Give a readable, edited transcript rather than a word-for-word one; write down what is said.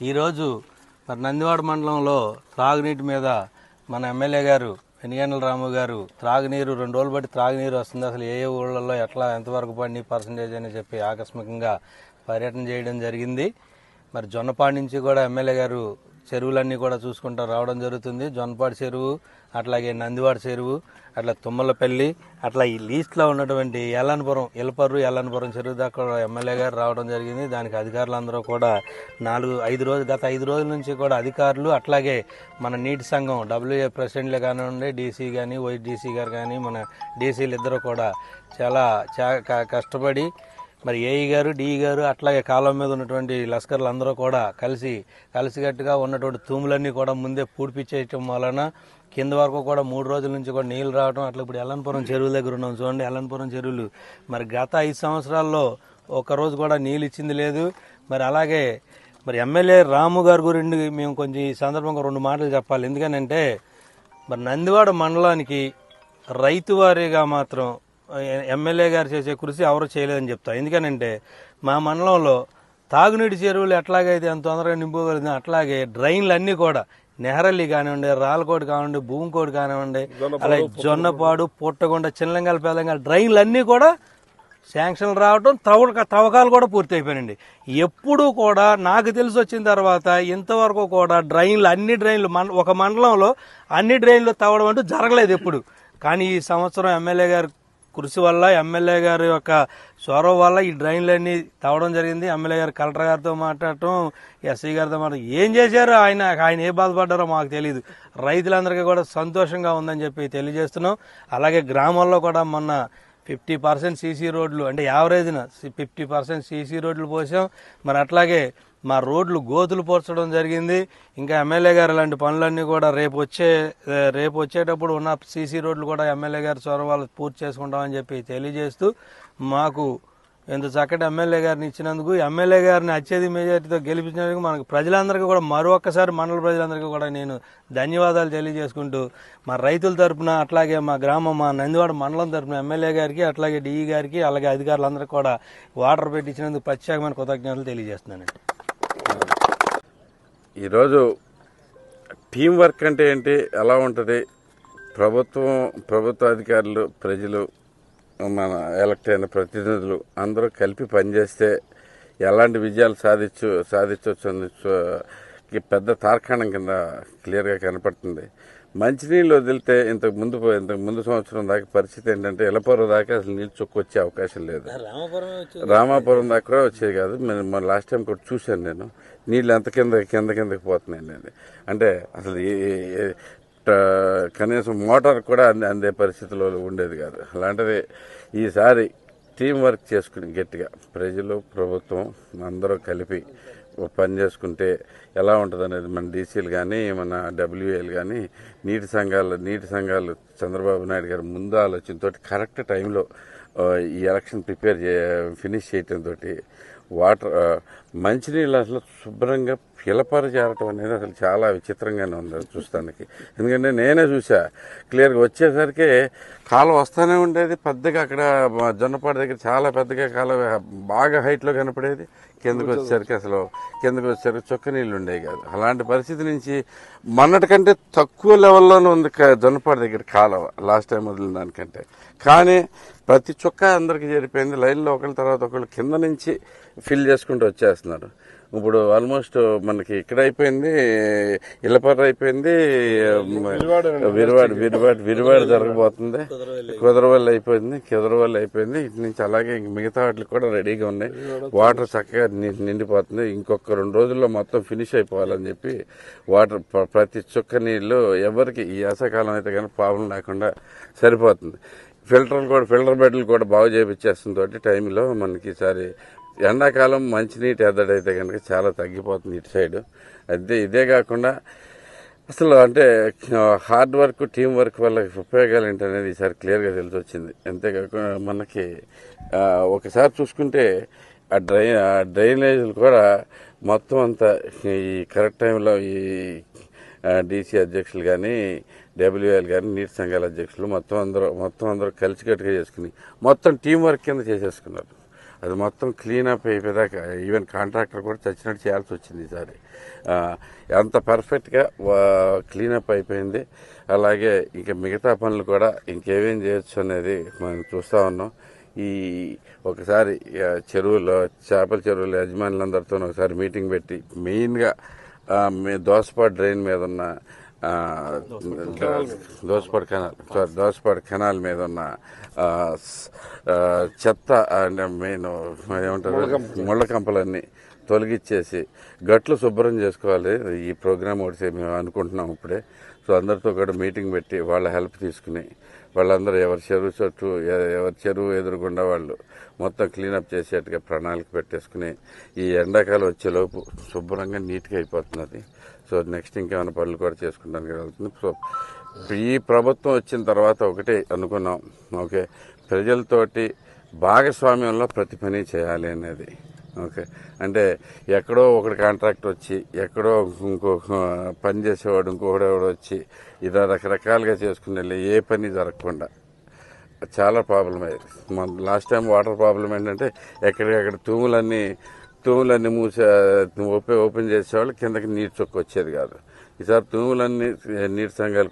ఈరోజు మరి నందివాడ మండలంలో త్రాగునీటి మీద మన ఎమ్మెల్యే గారు వెనిగండ్ల రాము గారు త్రాగునీరు 2 రోజులు బట్టి త్రాగునీరు వస్తుంది, అసలు ఏ ఊళ్ళల్లో ఎట్లా ఎంతవరకు పడిన పర్సంటేజ్ అని చెప్పి ఆకస్మికంగా పర్యటన చేయడం జరిగింది. మరి జొన్నపాడు నుంచి కూడా ఎమ్మెల్యే గారు చెరువులన్నీ కూడా చూసుకుంటూ రావడం జరుగుతుంది. జొన్నపాడు చెరువు, అట్లాగే నందివాడ చెరువు, అట్లా తుమ్మలపల్లి, అట్లా ఈ లీస్ట్లో ఉన్నటువంటి ఎల్లపురం చెరువు దాకా ఎమ్మెల్యే గారు రావడం జరిగింది. దానికి అధికారులందరూ కూడా గత 5 రోజుల నుంచి కూడా అధికారులు, అట్లాగే మన నీటి సంఘం WA ప్రెసిడెంట్లే కానివ్వండి, డీసీ కానీ వైడీసీ గారు కానీ మన డీసీలు ఇద్దరు కూడా చాలా కష్టపడి మరి ఏఈ గారు, డిఈ గారు, అట్లాగే కాలం మీద ఉన్నటువంటి లస్కర్లు అందరూ కూడా కలిసికట్టుగా ఉన్నటువంటి తూములన్నీ కూడా ముందే పూడిపించేయటం వలన కింద వరకు కూడా 3 రోజుల నుంచి కూడా నీళ్లు రావడం. అట్లా ఇప్పుడు ఎల్లనపురం చెరువుల దగ్గర ఉన్నాం చూడండి. ఎల్లనపురం చెరువులు మరి గత 5 సంవత్సరాల్లో ఒక్కరోజు కూడా నీళ్ళు ఇచ్చింది లేదు. మరి అలాగే మరి ఎమ్మెల్యే రాము గారి గురించి మేము కొంచెం ఈ సందర్భంగా 2 మాటలు చెప్పాలి. ఎందుకనంటే మరి నందివాడ మండలానికి రైతు వారీగా మాత్రం ఎమ్మెల్యే గారు చేసే కృషి ఎవరు చేయలేదని చెప్తా. ఎందుకనంటే మా మండలంలో తాగునీటి చెరువులు ఎట్లాగైతే ఎంత తొందరగా నింపుకోగలిగింది, అట్లాగే డ్రైన్లు అన్నీ కూడా నెహరల్లి కానివ్వండి, రాళ్ళకోటి కానివ్వండి, భూమికోటి కానివ్వండి, అలాగే జొన్నపాడు, పుట్టగొండ, చిన్నలింగాల, పెదలింగాల డ్రైన్లు అన్నీ కూడా శాంక్షన్లు రావడం, తవ్వకాలు కూడా పూర్తి అయిపోయినండి. ఎప్పుడూ కూడా నాకు తెలిసి వచ్చిన తర్వాత ఇంతవరకు కూడా అన్ని డ్రైన్లు ఒక మండలంలో అన్ని డ్రైన్లు తవ్వడం అంటూ జరగలేదు ఎప్పుడు. కానీ ఈ సంవత్సరం ఎమ్మెల్యే గారు కృషి వల్ల, ఎమ్మెల్యే గారి యొక్క చొరవ వల్ల ఈ డ్రైన్లన్నీ తవ్వడం జరిగింది. ఎమ్మెల్యే గారు కలెక్టర్ గారితో మాట్లాడటం, ఎస్సీ గారితో మాట్లాడటం, ఏం చేశారో ఆయన ఏ బాధపడ్డారో మాకు తెలియదు. రైతులందరికీ కూడా సంతోషంగా ఉందని చెప్పి తెలియజేస్తున్నాం. అలాగే గ్రామాల్లో కూడా మొన్న 50% సీసీ రోడ్లు, అంటే యావరేజ్న 50% సీసీ రోడ్లు పోసాం. మరి అట్లాగే మా రోడ్లు గోతులు పోర్చడం జరిగింది. ఇంకా ఎమ్మెల్యే గారు ఇలాంటి పనులన్నీ కూడా రేపు వచ్చేటప్పుడు ఉన్న సీసీ రోడ్లు కూడా ఎమ్మెల్యే గారి చొరవలు పూర్తి చేసుకుంటామని చెప్పి తెలియజేస్తూ, మాకు ఎంత చక్కటి ఎమ్మెల్యే గారిని ఇచ్చినందుకు, ఎమ్మెల్యే గారిని అత్యధిక మెజారిటీతో గెలిపించినందుకు మనకు ప్రజలందరికీ కూడా మరొక్కసారి మండల ప్రజలందరికీ కూడా నేను ధన్యవాదాలు తెలియజేసుకుంటూ, మా రైతుల తరఫున, అట్లాగే మా నందివాడ మండలం తరఫున ఎమ్మెల్యే గారికి, అట్లాగే డిఈ గారికి, అలాగే అధికారులందరికీ కూడా వాటర్ పెట్టించినందుకు ప్రత్యేకమైన కృతజ్ఞతలు తెలియజేస్తున్నానండి. ఈరోజు టీం వర్క్ అంటే ఏంటి, ఎలా ఉంటుంది, ప్రభుత్వ అధికారులు, ప్రజలు, మన ఎలక్ట్ అయిన ప్రతినిధులు అందరూ కలిపి పనిచేస్తే ఎలాంటి విజయాలు సాధించవచ్చు పెద్ద తార్కాణం కింద క్లియర్గా కనపడుతుంది. మంచినీళ్ళు వదిలితే ఇంతకు ముందు సంవత్సరం దాకా పరిస్థితి ఏంటంటే ఎల్లపురం దాకా అసలు నీళ్ళు చొక్కొచ్చే అవకాశం లేదు. రామాపురం దాకా కూడా వచ్చేది కాదు. మన లాస్ట్ టైం కూడా చూశాను నేను. నీళ్ళు ఎంత కిందకి పోతున్నాయండి. అంటే అసలు కనీసం మోటార్ కూడా అందే పరిస్థితిలో ఉండేది కాదు. అలాంటిది ఈసారి టీం వర్క్ చేసుకుని గట్టిగా ప్రజలు, ప్రభుత్వం అందరూ కలిపి పని చేసుకుంటే ఎలా ఉంటుంది అనేది మన డీసీలు కానీ, మన WAలు కానీ, నీటి సంఘాలు చంద్రబాబు నాయుడు గారు ముందు ఆలోచనతో కరెక్ట్ టైంలో ఈ ఎలక్షన్ ఫినిష్ చేయడంతో మంచినీళ్ళు అసలు శుభ్రంగా పిలపర చేరటం అనేది అసలు చాలా విచిత్రంగానే ఉంది చూస్తానికి. ఎందుకంటే నేనే చూసా క్లియర్గా. వచ్చేసరికి కాలువ వస్తూనే ఉండేది పెద్దగా. అక్కడ జొన్నపాడు దగ్గర చాలా పెద్దగా కాలువ బాగా హైట్లో కనపడేది. కిందకు వచ్చేసరికి చొక్క నీళ్ళు ఉండేవి కాదు. అలాంటి పరిస్థితి నుంచి మొన్నటికంటే తక్కువ లెవెల్లోనే ఉంది జొన్నపాడు దగ్గర కాలువ లాస్ట్ టైం వదిలిన దానికంటే. కానీ ప్రతి చొక్క అందరికి చేరిపోయింది. లైన్లో ఒకళ్ళ తర్వాత ఒకళ్ళు కింద నుంచి ఫిల్ చేసుకుంటూ వచ్చేస్తున్నారు. ఇప్పుడు ఆల్మోస్ట్ మనకి ఇక్కడ అయిపోయింది, ఇళ్ళపర్ర అయిపోయింది, విరివాడ జరగబోతుంది, కుదరవల్లి అయిపోయింది. ఇటు నుంచి అలాగే మిగతా వాటికి కూడా రెడీగా ఉన్నాయి. వాటర్ చక్కగా నిండిపోతుంది. ఇంకొక 2 రోజుల్లో మొత్తం ఫినిష్ అయిపోవాలని చెప్పి వాటర్ ప్రతి చుక్క నీళ్లు ఎవరికి ఈ వేసవికాలం అయితే కానీ ప్రాబ్లం లేకుండా సరిపోతుంది. ఫిల్టర్ బెడ్లు కూడా బాగు చేయించేస్తుంది టైంలో మనకి ఈసారి ఎండాకాలం మంచినీటి ఎద్దడి అయితే కనుక చాలా తగ్గిపోతుంది ఇటు సైడ్. ఇదే కాకుండా అసలు అంటే హార్డ్ వర్క్, టీం వర్క్ వల్ల ఉపయోగాలు ఏంటనేది ఈసారి క్లియర్గా తెలిసి వచ్చింది. అంతేకాకుండా మనకి ఒకసారి చూసుకుంటే ఆ డ్రైనేజీలు కూడా మొత్తం అంతా ఈ కరెక్ట్ టైంలో ఈ డీసీ అధ్యక్షులు కానీ, WAలు కానీ, నీటి సంఘాల అధ్యక్షులు మొత్తం అందరూ కలిసికట్టుగా చేసుకుని మొత్తం టీం వర్క్ కింద చేసేసుకున్నారు. అది మొత్తం క్లీనప్ అయిపోయేదాకా ఈవెన్ కాంట్రాక్టర్ కూడా చచ్చినట్టు చేయాల్సి వచ్చింది ఈసారి. అంత పర్ఫెక్ట్గా క్లీనప్ అయిపోయింది. అలాగే ఇంకా మిగతా పనులు కూడా ఇంకేమేం చేయొచ్చు అనేది మనం చూస్తూ ఉన్నాం. ఈ ఒకసారి చెరువులో చేపల చెరువుల యజమానులందరితో ఒకసారి మీటింగ్ పెట్టి మెయిన్గా దోసపాడు డ్రైన్ మీద ఉన్న దోసపాడు కెనాల్ మీద ఉన్న చెత్త అంటే మెయిన్ ఏమంటారు ముళ్ళ కంపలన్నీ తొలగిచ్చేసి గట్లు శుభ్రం చేసుకోవాలి. ఈ ప్రోగ్రామ్ ఒకటి మేము అనుకుంటున్నాం ఇప్పుడే. సో అందరితో కూడా మీటింగ్ పెట్టి వాళ్ళ హెల్ప్ తీసుకుని వాళ్ళందరూ ఎవరి చెరువు ఎదురుగుండా వాళ్ళు మొత్తం క్లీనప్ చేసేట్టుగా ప్రణాళిక పెట్టేసుకుని ఈ ఎండాకాలం వచ్చేలోపు శుభ్రంగా నీట్గా అయిపోతున్నది. సో నెక్స్ట్ ఇంకేమైనా పనులు కూడా చేసుకుంటానికి వెళ్తుంది. సో ఈ ప్రభుత్వం వచ్చిన తర్వాత ఒకటే అనుకున్నాం, ఓకే, ప్రజలతోటి భాగస్వామ్యంలో ప్రతి పని చేయాలి అనేది. ఓకే, అంటే ఎక్కడో ఒకటి కాంట్రాక్ట్ వచ్చి ఎక్కడో ఇంకో పని చేసేవాడు ఇంకొకడెవడో వచ్చి ఇలా రకరకాలుగా చేసుకుని వెళ్ళి ఏ పని జరగకుండా చాలా ప్రాబ్లం అయ్యేది. మన లాస్ట్ టైం వాటర్ ప్రాబ్లం ఏంటంటే ఎక్కడికక్కడ తూములన్నీ ఓపెన్ చేసేవాళ్ళు కిందకి నీరు చొక్కు వచ్చేది కాదు. ఈసారి తూములన్నీ నీటి సంఘాలు